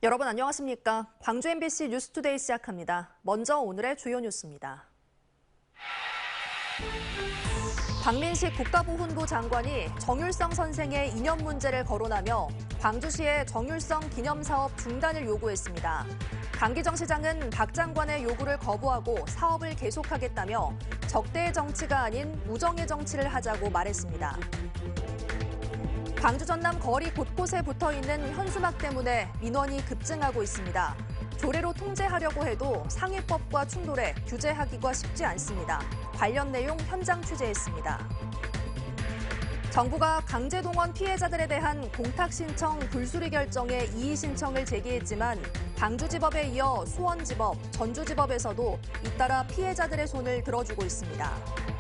여러분 안녕하십니까? 광주 MBC 뉴스투데이 시작합니다. 먼저 오늘의 주요 뉴스입니다. 박민식 국가보훈부 장관이 정율성 선생의 이념 문제를 거론하며 광주시의 정율성 기념사업 중단을 요구했습니다. 강기정 시장은 박 장관의 요구를 거부하고 사업을 계속하겠다며 적대의 정치가 아닌 우정의 정치를 하자고 말했습니다. 광주 전남 거리 곳곳에 붙어있는 현수막 때문에 민원이 급증하고 있습니다. 조례로 통제하려고 해도 상위법과 충돌해 규제하기가 쉽지 않습니다. 관련 내용 현장 취재했습니다. 정부가 강제동원 피해자들에 대한 공탁 신청 불수리 결정에 이의 신청을 제기했지만 광주지법에 이어 수원지법, 전주지법에서도 잇따라 피해자들의 손을 들어주고 있습니다.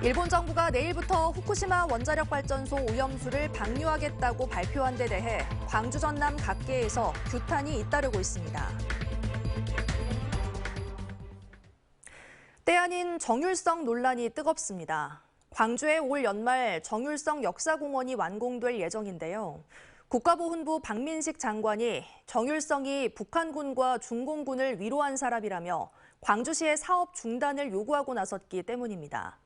일본 정부가 내일부터 후쿠시마 원자력 발전소 오염수를 방류하겠다고 발표한 데 대해 광주 전남 각계에서 규탄이 잇따르고 있습니다. 때 아닌 정율성 논란이 뜨겁습니다. 광주에 올 연말 정율성 역사공원이 완공될 예정인데요. 국가보훈부 박민식 장관이 정율성이 북한군과 중공군을 위로한 사람이라며 광주시의 사업 중단을 요구하고 나섰기 때문입니다.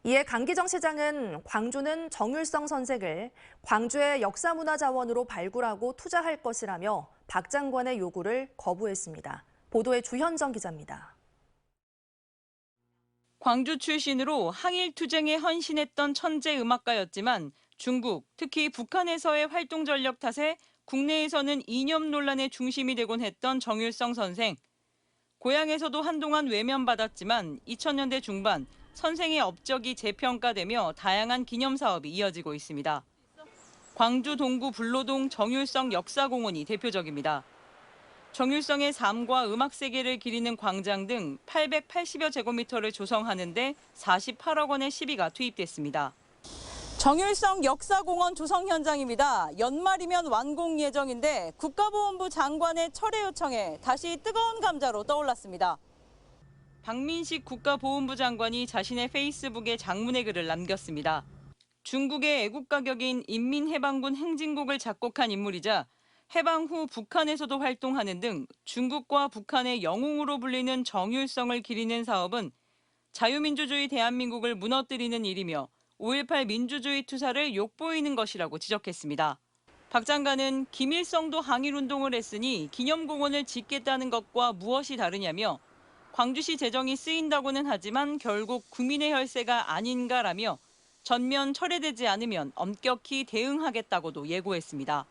이에 강기정 시장은 광주는 정율성 선생을 광주의 역사문화자원으로 발굴하고 투자할 것이라며 박 장관의 요구를 거부했습니다. 보도에 주현정 기자입니다. 광주 출신으로 항일투쟁에 헌신했던 천재 음악가였지만 중국, 특히 북한에서의 활동 전력 탓에 국내에서는 이념 논란의 중심이 되곤 했던 정율성 선생. 고향에서도 한동안 외면받았지만 2000년대 중반 선생의 업적이 재평가되며 다양한 기념사업이 이어지고 있습니다. 광주 동구 불로동 정율성 역사공원이 대표적입니다. 정율성의 삶과 음악 세계를 기리는 광장 등 880여 제곱미터를 조성하는 데 48억 원의 시비가 투입됐습니다. 정율성 역사공원 조성 현장입니다. 연말이면 완공 예정인데 국가보훈부 장관의 철회 요청에 다시 뜨거운 감자로 떠올랐습니다. 박민식 국가보훈부 장관이 자신의 페이스북에 장문의 글을 남겼습니다. 중국의 애국가격인 인민해방군 행진곡을 작곡한 인물이자 해방 후 북한에서도 활동하는 등 중국과 북한의 영웅으로 불리는 정율성을 기리는 사업은 자유민주주의 대한민국을 무너뜨리는 일이며 5.18 민주주의 투사를 욕보이는 것이라고 지적했습니다. 박 장관은 김일성도 항일운동을 했으니 기념공원을 짓겠다는 것과 무엇이 다르냐며 광주시 재정이 쓰인다고는 하지만 결국 국민의 혈세가 아닌가라며 전면 철회되지 않으면 엄격히 대응하겠다고도 예고했습니다.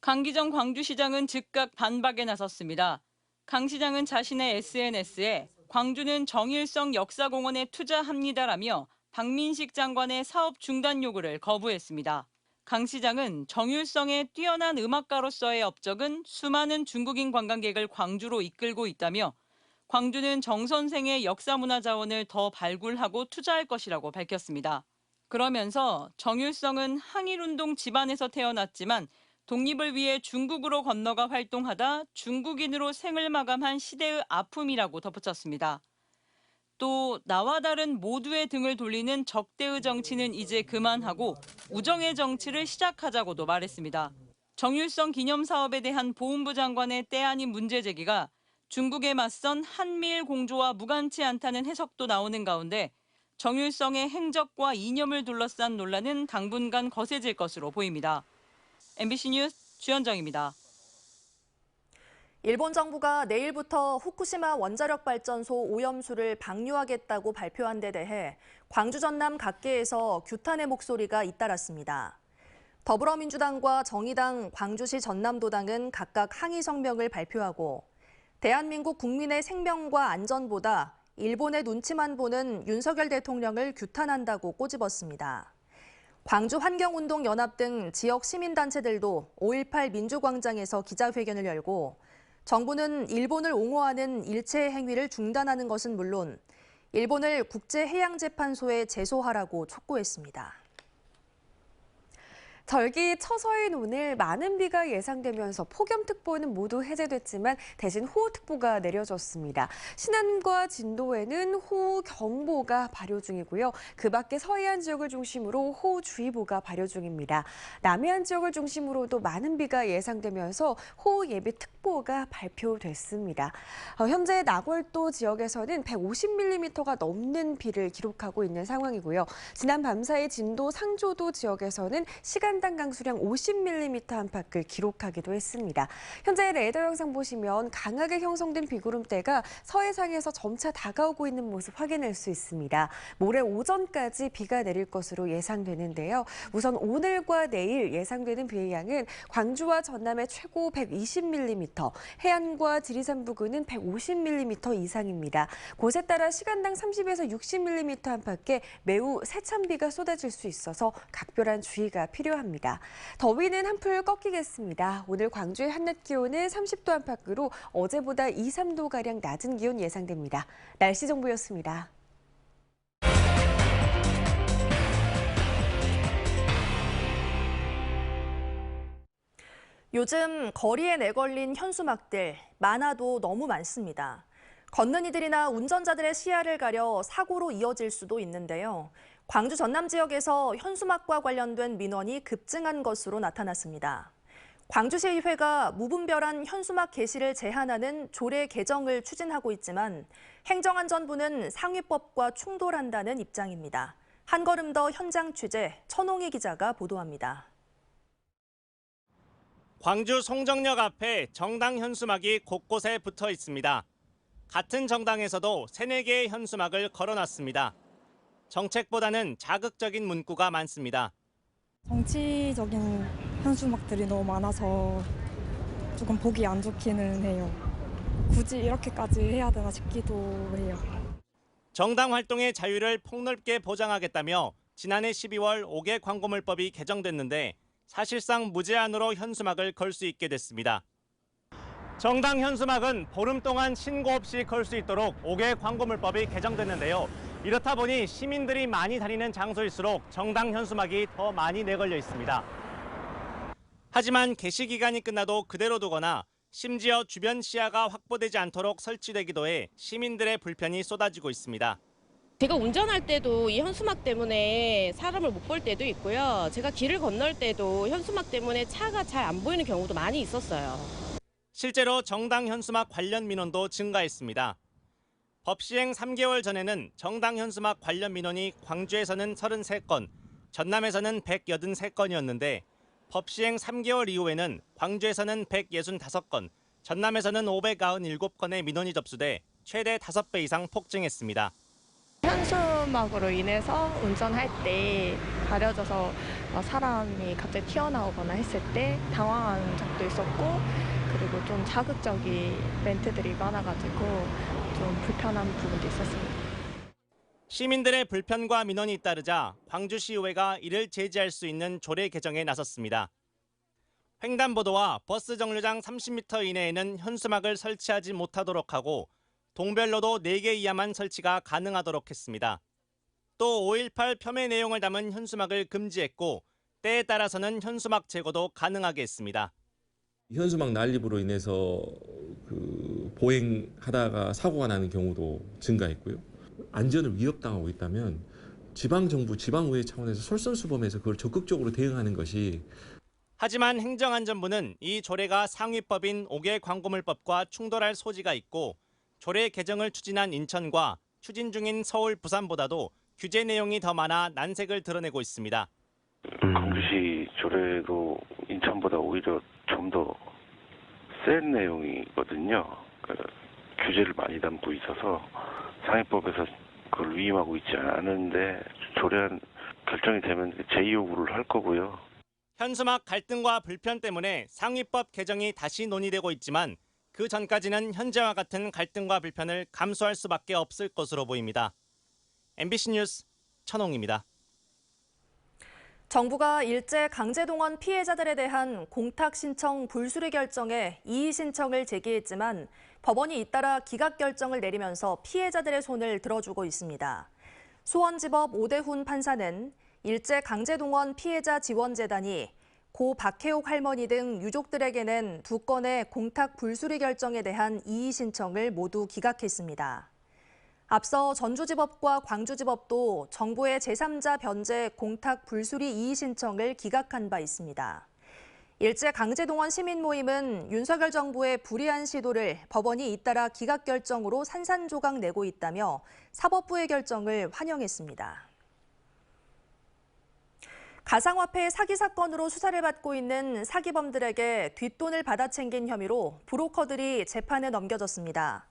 강기정 광주시장은 즉각 반박에 나섰습니다. 강 시장은 자신의 SNS에 광주는 정일성 역사공원에 투자합니다라며 박민식 장관의 사업 중단 요구를 거부했습니다. 강 시장은 정율성의 뛰어난 음악가로서의 업적은 수많은 중국인 관광객을 광주로 이끌고 있다며 광주는 정 선생의 역사문화자원을 더 발굴하고 투자할 것이라고 밝혔습니다. 그러면서 정율성은 항일운동 집안에서 태어났지만 독립을 위해 중국으로 건너가 활동하다 중국인으로 생을 마감한 시대의 아픔이라고 덧붙였습니다. 또 나와 다른 모두의 등을 돌리는 적대의 정치는 이제 그만하고 우정의 정치를 시작하자고도 말했습니다. 정율성 기념사업에 대한 보훈부 장관의 때 아닌 문제 제기가 중국에 맞선 한미일 공조와 무관치 않다는 해석도 나오는 가운데 정율성의 행적과 이념을 둘러싼 논란은 당분간 거세질 것으로 보입니다. MBC 뉴스 주현정입니다. 일본 정부가 내일부터 후쿠시마 원자력 발전소 오염수를 방류하겠다고 발표한 데 대해 광주 전남 각계에서 규탄의 목소리가 잇따랐습니다. 더불어민주당과 정의당, 광주시 전남도당은 각각 항의 성명을 발표하고 대한민국 국민의 생명과 안전보다 일본의 눈치만 보는 윤석열 대통령을 규탄한다고 꼬집었습니다. 광주 환경운동연합 등 지역 시민단체들도 5.18 민주광장에서 기자회견을 열고 정부는 일본을 옹호하는 일체의 행위를 중단하는 것은 물론 일본을 국제해양재판소에 제소하라고 촉구했습니다. 절기처서인 오늘 많은 비가 예상되면서 폭염특보는 모두 해제됐지만 대신 호우특보가 내려졌습니다. 신안과 진도에는 호우경보가 발효 중이고요. 그 밖에 서해안 지역을 중심으로 호우주의보가 발효 중입니다. 남해안 지역을 중심으로도 많은 비가 예상되면서 호우예비특보가 발표됐습니다. 현재 나골도 지역에서는 150mm가 넘는 비를 기록하고 있는 상황이고요. 지난 밤사이 진도 상조도 지역에서는 시간당 강수량 50mm 안팎을 기록하기도 했습니다. 현재 레이더 영상 보시면 강하게 형성된 비구름대가 서해상에서 점차 다가오고 있는 모습 확인할 수 있습니다. 모레 오전까지 비가 내릴 것으로 예상되는데요. 우선 오늘과 내일 예상되는 비의 양은 광주와 전남의 최고 120mm, 해안과 지리산 부근은 150mm 이상입니다. 곳에 따라 시간당 30에서 60mm 안팎의 매우 세찬 비가 쏟아질 수 있어서 각별한 주의가 필요합니다. 더위는 한풀 꺾이겠습니다. 오늘 광주의 한낮 기온은 30도 안팎으로 어제보다 2, 3도가량 낮은 기온 예상됩니다. 날씨 정보였습니다. 요즘 거리에 내걸린 현수막들 많아도 너무 많습니다. 걷는 이들이나 운전자들의 시야를 가려 사고로 이어질 수도 있는데요. 광주 전남 지역에서 현수막과 관련된 민원이 급증한 것으로 나타났습니다. 광주시의회가 무분별한 현수막 게시를 제한하는 조례 개정을 추진하고 있지만 행정안전부는 상위법과 충돌한다는 입장입니다. 한 걸음 더 현장 취재 천홍희 기자가 보도합니다. 광주 송정역 앞에 정당 현수막이 곳곳에 붙어 있습니다. 같은 정당에서도 3-4개의 현수막을 걸어놨습니다. 정책보다는 자극적인 문구가 많습니다. 정치적인 현수막들이 너무 많아서 조금 보기 안 좋기는 해요. 굳이 이렇게까지 해야 되나 싶기도 해요. 정당 활동의 자유를 폭넓게 보장하겠다며 지난해 12월 5개 광고물법이 개정됐는데 사실상 무제한으로 현수막을 걸 수 있게 됐습니다. 정당 현수막은 보름 동안 신고 없이 걸 수 있도록 5개 광고물법이 개정됐는데요. 이렇다 보니 시민들이 많이 다니는 장소일수록 정당 현수막이 더 많이 내걸려 있습니다. 하지만 게시 기간이 끝나도 그대로 두거나 심지어 주변 시야가 확보되지 않도록 설치되기도 해 시민들의 불편이 쏟아지고 있습니다. 제가 운전할 때도 이 현수막 때문에 사람을 못 볼 때도 있고요. 제가 길을 건널 때도 현수막 때문에 차가 잘 안 보이는 경우도 많이 있었어요. 실제로 정당 현수막 관련 민원도 증가했습니다. 법 시행 3개월 전에는 정당 현수막 관련 민원이 광주에서는 33건, 전남에서는 183건이었는데 법 시행 3개월 이후에는 광주에서는 165건, 전남에서는 597건의 민원이 접수돼 최대 5배 이상 폭증했습니다. 현수막으로 인해서 운전할 때 가려져서 사람이 갑자기 튀어나오거나 했을 때 당황한 적도 있었고, 그리고 좀 자극적인 멘트들이 많아가지고 좀 불편한 부분도 있었습니다. 시민들의 불편과 민원이 잇따르자 광주시의회가 이를 제지할 수 있는 조례 개정에 나섰습니다. 횡단보도와 버스 정류장 30m 이내에는 현수막을 설치하지 못하도록 하고 동별로도 4개 이하만 설치가 가능하도록 했습니다. 또 5.18 폄훼 내용을 담은 현수막을 금지했고 때에 따라서는 현수막 제거도 가능하게 했습니다. 현수막 난립으로 인해서 보행하다가 사고가 나는 경우도 증가했고요. 안전을 위협당하고 있다면 지방정부, 지방의회 차원에서 솔선수범해서 그걸 적극적으로 대응하는 것이. 하지만 행정안전부는 이 조례가 상위법인 5개 광고물법과 충돌할 소지가 있고 조례 개정을 추진한 인천과 추진 중인 서울, 부산보다도 규제 내용이 더 많아 난색을 드러내고 있습니다. 광주시 조례도 인천보다 오히려 좀 더 센 내용이거든요. 규제를 많이 담고 있어서 상위법에서 그걸 위임하고 있지 않은데 조례안 결정이 되면 제2요구를 할 거고요. 현수막 갈등과 불편 때문에 상위법 개정이 다시 논의되고 있지만 그 전까지는 현재와 같은 갈등과 불편을 감수할 수밖에 없을 것으로 보입니다. MBC 뉴스 천홍입니다. 정부가 일제 강제동원 피해자들에 대한 공탁 신청 불수리 결정에 이의 신청을 제기했지만 법원이 잇따라 기각 결정을 내리면서 피해자들의 손을 들어주고 있습니다. 수원지법 오대훈 판사는 일제강제동원 피해자 지원재단이 고 박혜옥 할머니 등 유족들에게는 2건의 공탁 불수리 결정에 대한 이의 신청을 모두 기각했습니다. 앞서 전주지법과 광주지법도 정부의 제3자 변제 공탁 불수리 이의 신청을 기각한 바 있습니다. 일제강제동원 시민모임은 윤석열 정부의 불이한 시도를 법원이 잇따라 기각 결정으로 산산조각 내고 있다며 사법부의 결정을 환영했습니다. 가상화폐 사기 사건으로 수사를 받고 있는 사기범들에게 뒷돈을 받아챙긴 혐의로 브로커들이 재판에 넘겨졌습니다.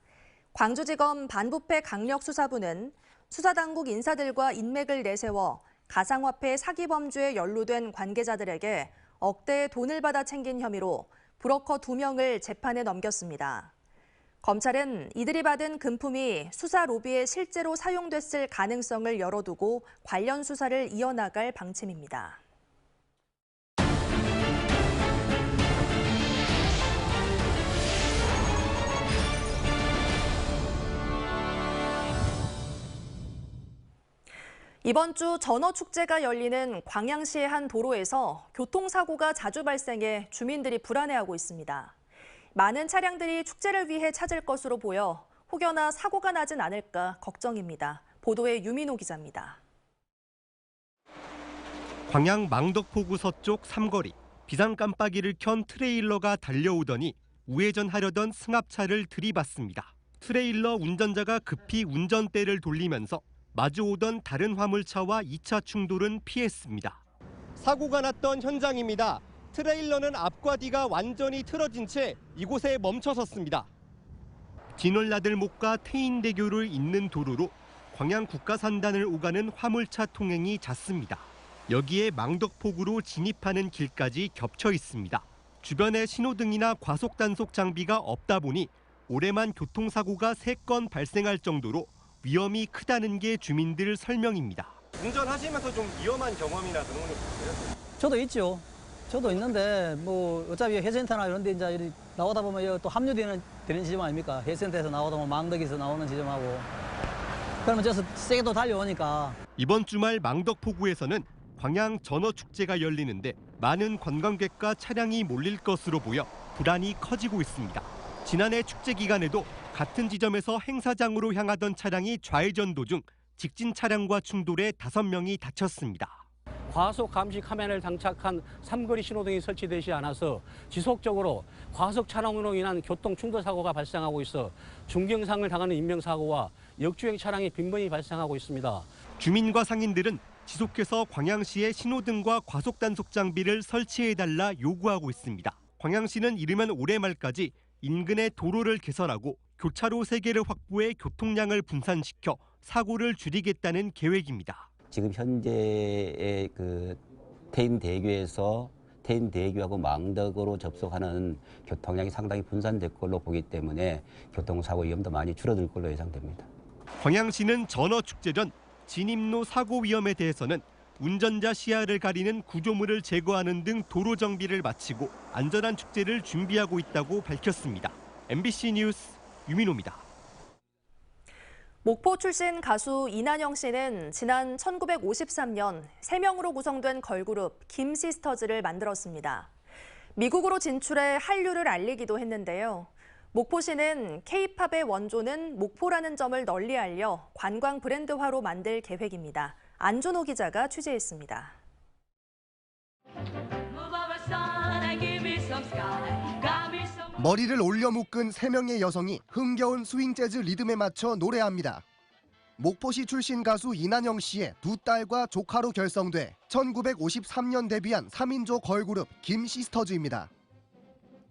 광주지검 반부패 강력수사부는 수사당국 인사들과 인맥을 내세워 가상화폐 사기 범죄에 연루된 관계자들에게 억대의 돈을 받아 챙긴 혐의로 브로커 2명을 재판에 넘겼습니다. 검찰은 이들이 받은 금품이 수사 로비에 실제로 사용됐을 가능성을 열어두고 관련 수사를 이어나갈 방침입니다. 이번 주 전어축제가 열리는 광양시의 한 도로에서 교통사고가 자주 발생해 주민들이 불안해하고 있습니다. 많은 차량들이 축제를 위해 찾을 것으로 보여 혹여나 사고가 나진 않을까 걱정입니다. 보도에 유민호 기자입니다. 광양 망덕포구 서쪽 삼거리. 비상 깜빡이를 켠 트레일러가 달려오더니 우회전하려던 승합차를 들이받습니다. 트레일러 운전자가 급히 운전대를 돌리면서 마주오던 다른 화물차와 2차 충돌은 피했습니다. 사고가 났던 현장입니다. 트레일러는 앞과 뒤가 완전히 틀어진 채 이곳에 멈춰섰습니다. 진월나들목과 태인대교를 잇는 도로로 광양 국가산단을 오가는 화물차 통행이 잦습니다. 여기에 망덕포구로 진입하는 길까지 겹쳐 있습니다. 주변에 신호등이나 과속단속 장비가 없다 보니 올해만 교통사고가 3건 발생할 정도로 위험이 크다는 게 주민들 설명입니다. 운전하시면서 좀 위험한 경험이나 그런 거 있으세요? 저도 있죠. 저도 있는데 뭐 어차피 해센터나 이런 데 이제 나오다 보면 또 합류되는 지점 아닙니까? 해센터에서 나오다 보면 망덕에서 나오는 지점하고 그러면 저서 세게 또 달려오니까. 이번 주말 망덕포구에서는 광양 전어축제가 열리는데 많은 관광객과 차량이 몰릴 것으로 보여 불안이 커지고 있습니다. 지난해 축제 기간에도 같은 지점에서 행사장으로 향하던 차량이 좌회전 도중 직진 차량과 충돌해 5명이 다쳤습니다. 과속 감시 카메라를 장착한 삼거리 신호등이 설치되지 않아서 지속적으로 과속 차량으로 인한 교통 충돌 사고가 발생하고 있어 중경상을 당하는 인명사고와 역주행 차량이 빈번히 발생하고 있습니다. 주민과 상인들은 지속해서 광양시에 신호등과 과속 단속 장비를 설치해달라 요구하고 있습니다. 광양시는 이르면 올해 말까지 인근의 도로를 개설하고 교차로 3개를 확보해 교통량을 분산시켜 사고를 줄이겠다는 계획입니다. 지금 현재의 태인대교하고 망덕으로 접속하는 교통량이 상당히 분산될 걸로 보기 때문에 교통사고 위험도 많이 줄어들 걸로 예상됩니다. 광양시는 전어축제 전 진입로 사고 위험에 대해서는 운전자 시야를 가리는 구조물을 제거하는 등 도로 정비를 마치고 안전한 축제를 준비하고 있다고 밝혔습니다. MBC 뉴스 유민호입니다. 목포 출신 가수 이난영 씨는 지난 1953년 3명으로 구성된 걸그룹 김시스터즈를 만들었습니다. 미국으로 진출해 한류를 알리기도 했는데요. 목포시는 K-팝의 원조는 목포라는 점을 널리 알려 관광 브랜드화로 만들 계획입니다. 안준호 기자가 취재했습니다. 머리를 올려 묶은 3명의 여성이 흥겨운 스윙 재즈 리듬에 맞춰 노래합니다. 목포시 출신 가수 이난영 씨의 2딸과 조카로 결성돼 1953년 데뷔한 3인조 걸그룹 김시스터즈입니다.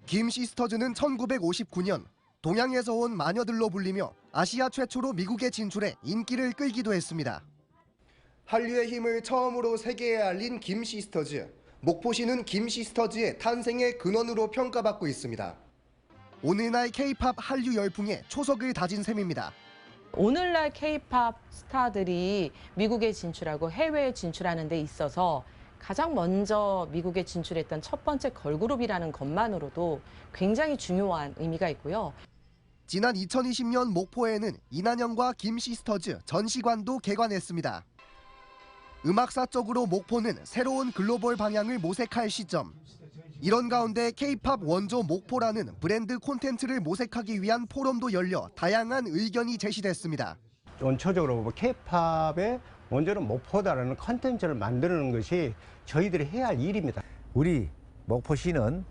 김시스터즈는 1959년 동양에서 온 마녀들로 불리며 아시아 최초로 미국에 진출해 인기를 끌기도 했습니다. 한류의 힘을 처음으로 세계에 알린 김시스터즈. 목포시는 김시스터즈의 탄생의 근원으로 평가받고 있습니다. 오늘날 K-팝 한류 열풍에 초석을 다진 셈입니다. 오늘날 K-팝 스타들이 미국에 진출하고 해외에 진출하는 데 있어서 가장 먼저 미국에 진출했던 첫 번째 걸그룹이라는 것만으로도 굉장히 중요한 의미가 있고요. 지난 2020년 목포에는 이난영과 김시스터즈 전시관도 개관했습니다. 음악사적으로 목포는 새로운 글로벌 방향을 모색할 시점. 이런 가운데 K-팝 원조 목포라는 브랜드 콘텐츠를 모색하기 위한 포럼도 열려 다양한 의견이 제시됐습니다. 원초적으로 K-팝의 원조는 목포다라는 콘텐츠를 만드는 것이 저희들이 해야 할 일입니다. 우리 목포시는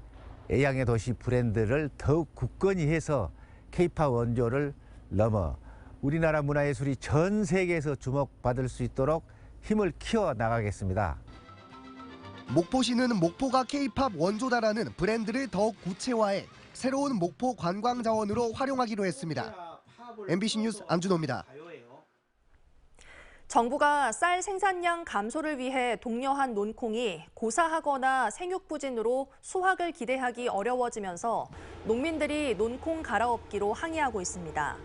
애양의 도시 브랜드를 더욱 굳건히 해서 K-팝 원조를 넘어 우리나라 문화예술이 전 세계에서 주목받을 수 있도록 힘을 키워 나가겠습니다. 목포시는 목포가 K-팝 원조다라는 브랜드를 더욱 구체화해 새로운 목포 관광 자원으로 활용하기로 했습니다. MBC 뉴스 안준호입니다. 정부가 쌀 생산량 감소를 위해 독려한 논콩이 고사하거나 생육부진으로 수확을 기대하기 어려워지면서 농민들이 논콩 갈아엎기로 항의하고 있습니다.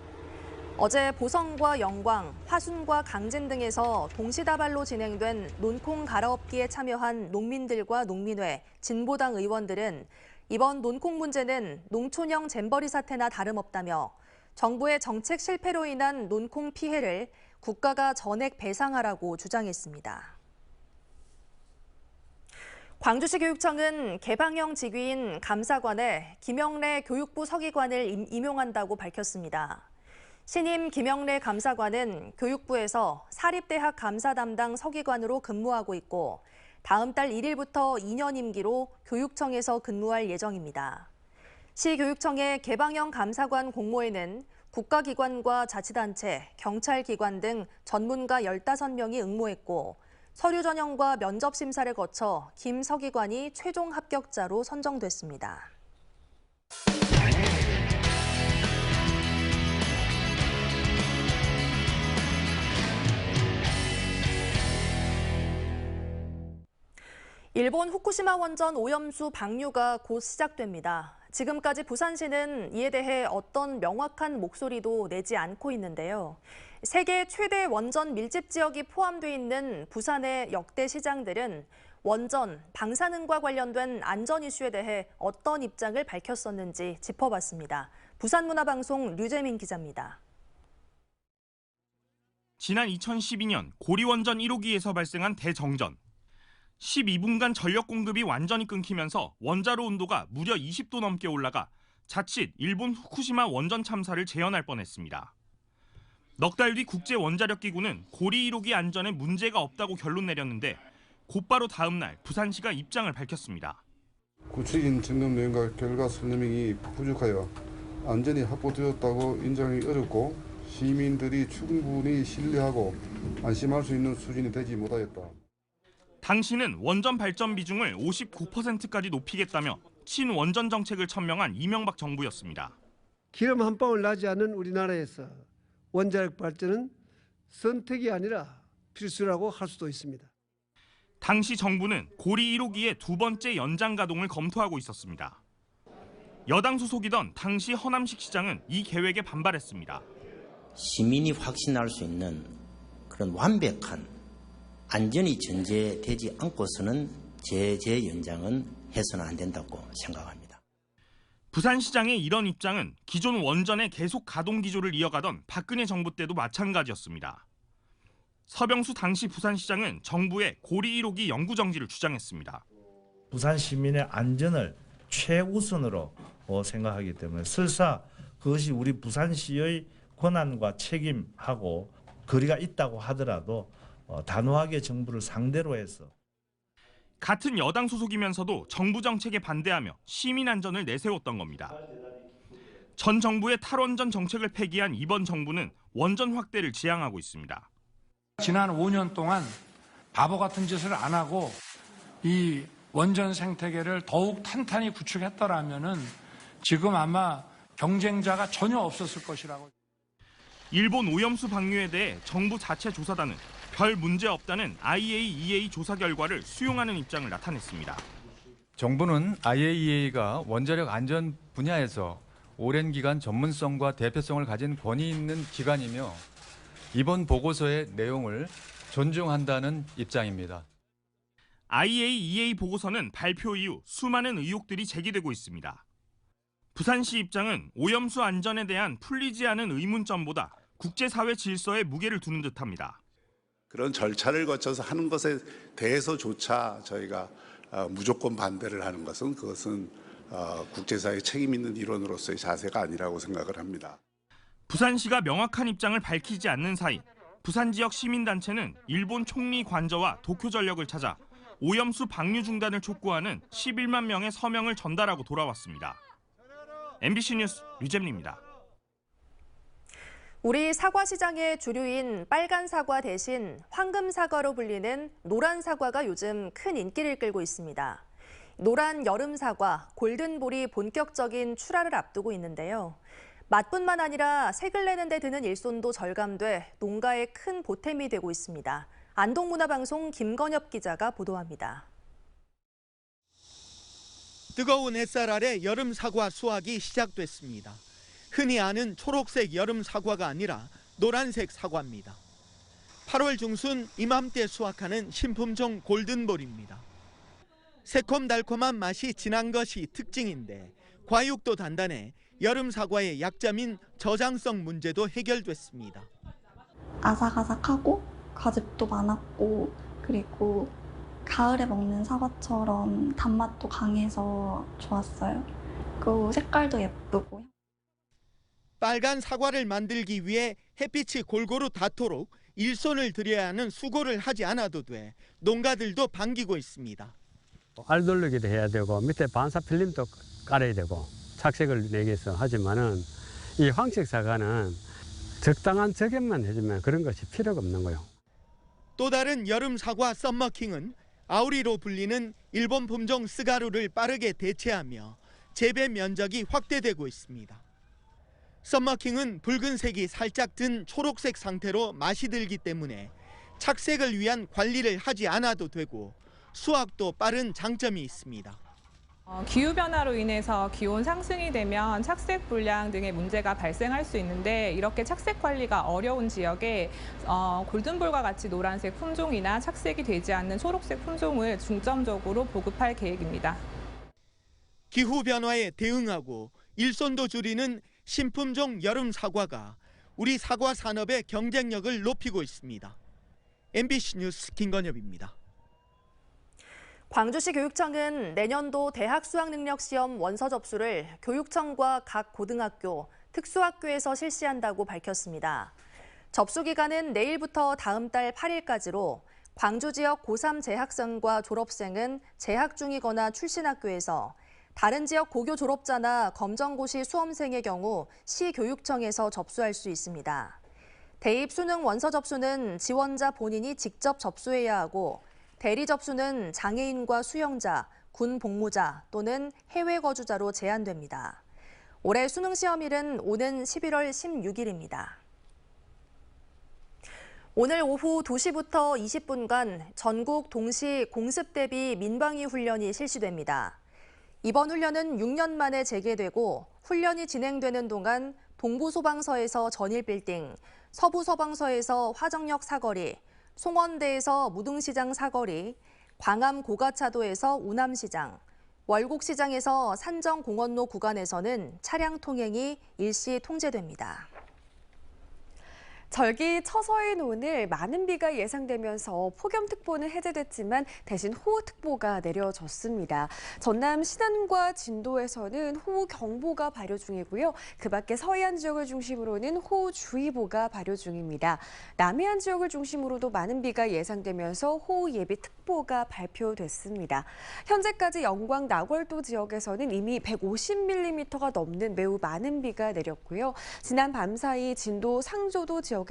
어제 보성과 영광, 화순과 강진 등에서 동시다발로 진행된 논콩 갈아엎기에 참여한 농민들과 농민회, 진보당 의원들은 이번 논콩 문제는 농촌형 잼버리 사태나 다름없다며 정부의 정책 실패로 인한 논콩 피해를 국가가 전액 배상하라고 주장했습니다. 광주시 교육청은 개방형 직위인 감사관에 김영래 교육부 서기관을 임용한다고 밝혔습니다. 신임 김영래 감사관은 교육부에서 사립대학 감사 담당 서기관으로 근무하고 있고 다음 달 1일부터 2년 임기로 교육청에서 근무할 예정입니다. 시교육청의 개방형 감사관 공모에는 국가기관과 자치단체, 경찰기관 등 전문가 15명이 응모했고 서류 전형과 면접 심사를 거쳐 김 서기관이 최종 합격자로 선정됐습니다. 일본 후쿠시마 원전 오염수 방류가 곧 시작됩니다. 지금까지 부산시는 이에 대해 어떤 명확한 목소리도 내지 않고 있는데요. 세계 최대 원전 밀집 지역이 포함돼 있는 부산의 역대 시장들은 원전, 방사능과 관련된 안전 이슈에 대해 어떤 입장을 밝혔었는지 짚어봤습니다. 부산문화방송 류재민 기자입니다. 지난 2012년 고리원전 1호기에서 발생한 대정전. 12분간 전력 공급이 완전히 끊기면서 원자로 온도가 무려 20도 넘게 올라가 자칫 일본 후쿠시마 원전 참사를 재현할 뻔했습니다. 넉 달 뒤 국제원자력기구는 고리 1호기 안전에 문제가 없다고 결론 내렸는데 곧바로 다음 날 부산시가 입장을 밝혔습니다. 구체적인 점검 내용과 결과 설명이 부족하여 안전이 확보되었다고 인정하기 어렵고 시민들이 충분히 신뢰하고 안심할 수 있는 수준이 되지 못하였다. 당시는 원전 발전 비중을 59%까지 높이겠다며 친원전 정책을 천명한 이명박 정부였습니다. 기름 한 방울 나지 않는 우리나라에서 원자력 발전은 선택이 아니라 필수라고 할 수도 있습니다. 당시 정부는 고리 1호기의 두 번째 연장 가동을 검토하고 있었습니다. 여당 소속이던 당시 허남식 시장은 이 계획에 반발했습니다. 시민이 확신할 수 있는 그런 완벽한 안전이 전제되지 않고서는 재연장은 해서는 안 된다고 생각합니다. 부산시장의 이런 입장은 기존 원전의 계속 가동 기조를 이어가던 박근혜 정부 때도 마찬가지였습니다. 서병수 당시 부산시장은 정부의 고리 1호기 영구 정지를 주장했습니다. 부산 시민의 안전을 최우선으로 생각하기 때문에 설사 그것이 우리 부산시의 권한과 책임하고 거리가 있다고 하더라도 단호하게 정부를 상대로 해서. 같은 여당 소속이면서도 정부 정책에 반대하며 시민 안전을 내세웠던 겁니다. 전 정부의 탈원전 정책을 폐기한 이번 정부는 원전 확대를 지향하고 있습니다. 지난 5년 동안 바보 같은 짓을 안 하고 이 원전 생태계를 더욱 탄탄히 구축했더라면은 지금 아마 경쟁자가 전혀 없었을 것이라고. 일본 오염수 방류에 대해 정부 자체 조사단은 별 문제 없다는 IAEA 조사 결과를 수용하는 입장을 나타냈습니다. 정부는 IAEA가 원자력 안전 분야에서 오랜 기간 전문성과 대표성을 가진 권위 있는 기관이며 이번 보고서의 내용을 존중한다는 입장입니다. IAEA 보고서는 발표 이후 수많은 의혹들이 제기되고 있습니다. 부산시 입장은 오염수 안전에 대한 풀리지 않은 의문점보다 국제사회 질서에 무게를 두는 듯합니다. 그런 절차를 거쳐서 하는 것에 대해서조차 저희가 무조건 반대를 하는 것은 그것은 국제사회의 책임 있는 일원으로서의 자세가 아니라고 생각을 합니다. 부산시가 명확한 입장을 밝히지 않는 사이 부산 지역 시민단체는 일본 총리 관저와 도쿄전력을 찾아 오염수 방류 중단을 촉구하는 11만 명의 서명을 전달하고 돌아왔습니다. MBC 뉴스 류잼리입니다. 우리 사과 시장의 주류인 빨간 사과 대신 황금 사과로 불리는 노란 사과가 요즘 큰 인기를 끌고 있습니다. 노란 여름 사과, 골든볼이 본격적인 출하를 앞두고 있는데요. 맛뿐만 아니라 색을 내는 데 드는 일손도 절감돼 농가에 큰 보탬이 되고 있습니다. 안동문화방송 김건엽 기자가 보도합니다. 뜨거운 햇살 아래 여름 사과 수확이 시작됐습니다. 흔히 아는 초록색 여름 사과가 아니라 노란색 사과입니다. 8월 중순 이맘때 수확하는 신품종 골든볼입니다. 새콤달콤한 맛이 진한 것이 특징인데 과육도 단단해 여름 사과의 약점인 저장성 문제도 해결됐습니다. 아삭아삭하고 과즙도 많았고 그리고 가을에 먹는 사과처럼 단맛도 강해서 좋았어요. 그리고 색깔도 예쁘고. 빨간 사과를 만들기 위해 햇빛이 골고루 닿도록 일손을 들여야 하는 수고를 하지 않아도 돼 농가들도 반기고 있습니다. 알 돌리기도 해야 되고 밑에 반사 필름도 깔아야 되고 착색을 내기 위해서 하지만은 이 황색 사과는 적당한 저격만 해주면 그런 것이 필요가 없는 거예요. 또 다른 여름 사과 썸머킹은 아우리로 불리는 일본 품종 스가루를 빠르게 대체하며 재배 면적이 확대되고 있습니다. 썸머킹은 붉은색이 살짝 든 초록색 상태로 맛이 들기 때문에 착색을 위한 관리를 하지 않아도 되고 수확도 빠른 장점이 있습니다. 기후변화로 인해서 기온 상승이 되면 착색 불량 등의 문제가 발생할 수 있는데 이렇게 착색 관리가 어려운 지역에 골든볼과 같이 노란색 품종이나 착색이 되지 않는 초록색 품종을 중점적으로 보급할 계획입니다. 기후변화에 대응하고 일손도 줄이는 신품종 여름 사과가 우리 사과 산업의 경쟁력을 높이고 있습니다. MBC 뉴스 김건엽입니다. 광주시 교육청은 내년도 대학 수학능력시험 원서 접수를 교육청과 각 고등학교, 특수학교에서 실시한다고 밝혔습니다. 접수 기간은 내일부터 다음 달 8일까지로 광주 지역 고3 재학생과 졸업생은 재학 중이거나 출신 학교에서 다른 지역 고교 졸업자나 검정고시 수험생의 경우 시교육청에서 접수할 수 있습니다. 대입 수능 원서 접수는 지원자 본인이 직접 접수해야 하고 대리 접수는 장애인과 수영자, 군 복무자 또는 해외 거주자로 제한됩니다. 올해 수능 시험일은 오는 11월 16일입니다. 오늘 오후 2시부터 20분간 전국 동시 공습 대비 민방위 훈련이 실시됩니다. 이번 훈련은 6년 만에 재개되고 훈련이 진행되는 동안 동부소방서에서 전일빌딩, 서부소방서에서 화정역 사거리, 송원대에서 무등시장 사거리, 광암 고가차도에서 우남시장, 월곡시장에서 산정공원로 구간에서는 차량 통행이 일시 통제됩니다. 절기 처서인 오늘 많은 비가 예상되면서 폭염특보는 해제됐지만 대신 호우특보가 내려졌습니다. 전남 신안과 진도에서는 호우경보가 발효 중이고요. 그 밖에 서해안 지역을 중심으로는 호우주의보가 발효 중입니다. 남해안 지역을 중심으로도 많은 비가 예상되면서 호우예비특보가 발표됐습니다. 현재까지 영광 나월도 지역에서는 이미 150mm가 넘는 매우 많은 비가 내렸고요. 지난 밤사이 진도 상조도 지역에서도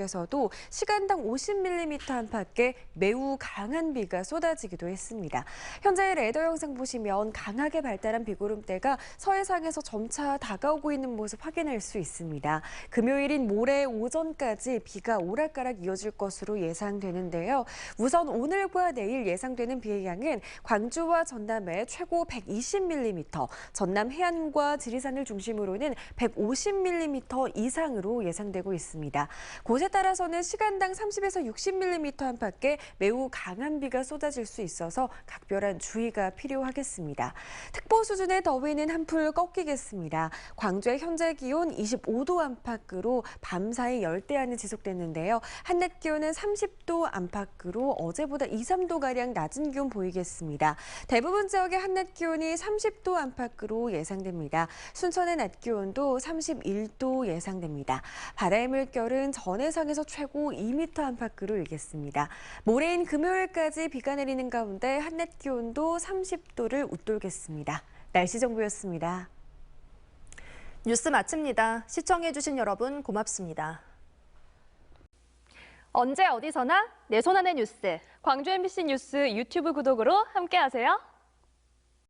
시간당 50mm 안팎의 매우 강한 비가 쏟아지기도 했습니다. 현재 레이더 영상 보시면 강하게 발달한 비구름대가 서해상에서 점차 다가오고 있는 모습 확인할 수 있습니다. 금요일인 모레 오전까지 비가 오락가락 이어질 것으로 예상되는데요. 우선 오늘과 내일 예상되는 비의 양은 광주와 전남에 최고 120mm, 전남 해안과 지리산을 중심으로는 150mm 이상으로 예상되고 있습니다. 곳에 따라서는 시간당 30에서 60mm 안팎의 매우 강한 비가 쏟아질 수 있어서 각별한 주의가 필요하겠습니다. 특보 수준의 더위는 한풀 꺾이겠습니다. 광주의 현재 기온 25도 안팎으로 밤사이 열대야는 지속됐는데요. 한낮 기온은 30도 안팎으로 어제보다 2, 3도가량 낮은 기온 보이겠습니다. 대부분 지역의 한낮 기온이 30도 안팎으로 예상됩니다. 순천의 낮 기온도 31도 예상됩니다. 바다의 물결은 전해상에서 최고 2m 안팎으로 일겠습니다. 모레인 금요일까지 비가 내리는 가운데 한낮 기온도 30도를 웃돌겠습니다. 날씨 정보였습니다. 뉴스 마칩니다. 시청해주신 여러분 고맙습니다. 언제 어디서나 내 손 안의 뉴스. 광주 MBC 뉴스 유튜브 구독으로 함께하세요.